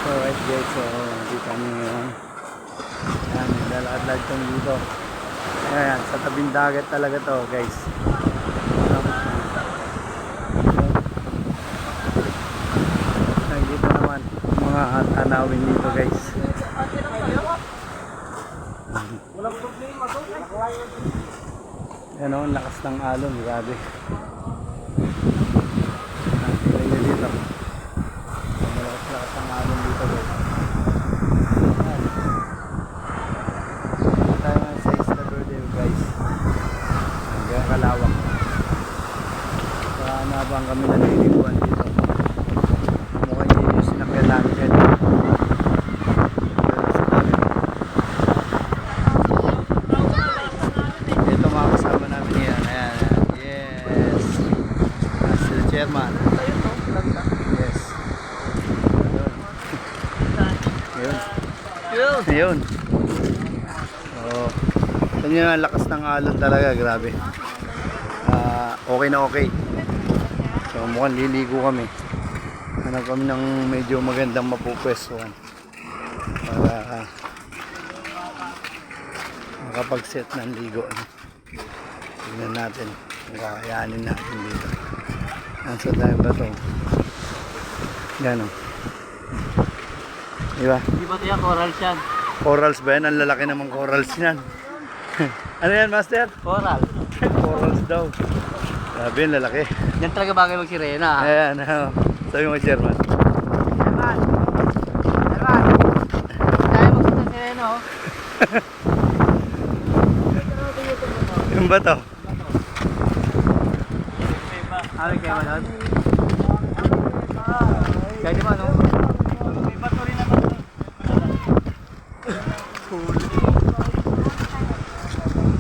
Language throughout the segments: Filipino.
Alright guys, so dito kami ngayon. Ayan, lalakad-lad kami dito. Ayan, sa tabing dagat talaga to guys. Ayan, dito naman mga tanawin dito guys. Ayan o, ang lakas ng alon, grabe. Ayan, dito. Malakas ang alon dito guys. Tayo nga sa Isla Verde guys. Hanggang kalawak. Saka nabang kami naliliguan dito. Mukhang hindi yung sinakyan namin dyan. Ito mga kasama namin yan. Ayan. Yes. Sila chairman. Yes. Ayun. Oh. Ito nyo ang lakas ng alon talaga, grabe. Okay na okay. So mukhang liligo kami. Hanap kami ng medyo magandang mapupwestuhan para makapag-set ng ligo. Tignan natin kung kakayanin natin dito. Nasa tayo ba ito? Yan o. Diba? Di ba ito yung corals yan? Corals ba yan? Ang lalaki namang corals yan. Ano yan, master? Coral. Corals daw. Grabe yan, lalaki. Yan talaga bagay mag-sirena. Ayan, sabi mo, chairman. Chairman! Chairman! Tayo magsunod ng sirena, oh. Yung ba to? Ano kayo ba doon? Kaya di ba, no? May bato rin naman doon.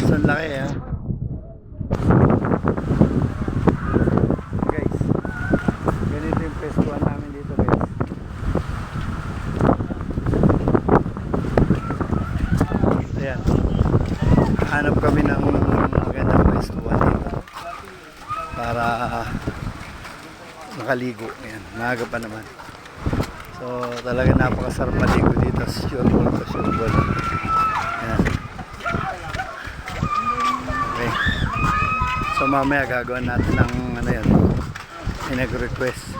So laki guys, ganito yung pestuhan namin dito guys. Ayan, hanap kami ng magandang pestuhan dito para makaligo. Ayan, maaga pa naman. So talaga napakasarap maligo dito. Sure ball. Ayan. Okay. So mamaya gagawin natin ng ano yan, may nag-request.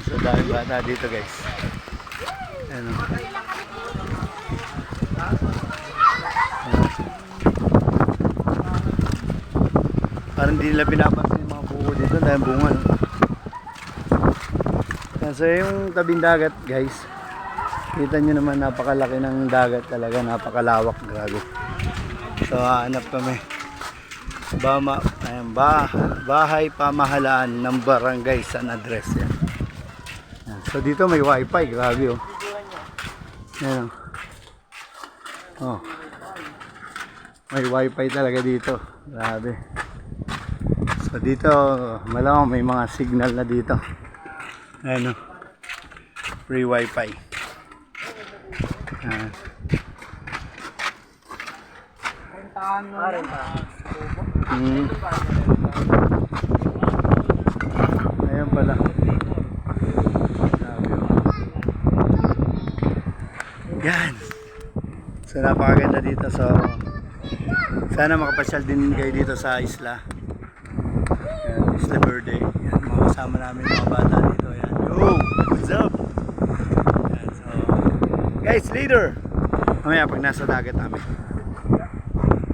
So daming bata dito guys. Ayan o. Parang hindi nila pinapansin yung mga buko dito dahil bunga, no? So yung tabing dagat guys, kita nyo naman napakalaki ng dagat talaga, napakalawak, grabe. So hanap kami bahay pamahalaan ng barangay San Andres yan. So dito may wifi, grabe oh. Yan oh. May wifi talaga dito, grabe. So dito malamang may mga signal na dito. Ayan o, free wifi. Ayan pala. Yan. So napakaganda dito. So sana makapasyal din kayo dito sa isla. Ayan, Isla Verde. Yan, mga kasama namin mga bata dito. Ayan. Yo! What's up? Ayan, so guys, later mamaya pag nasa dagat namin.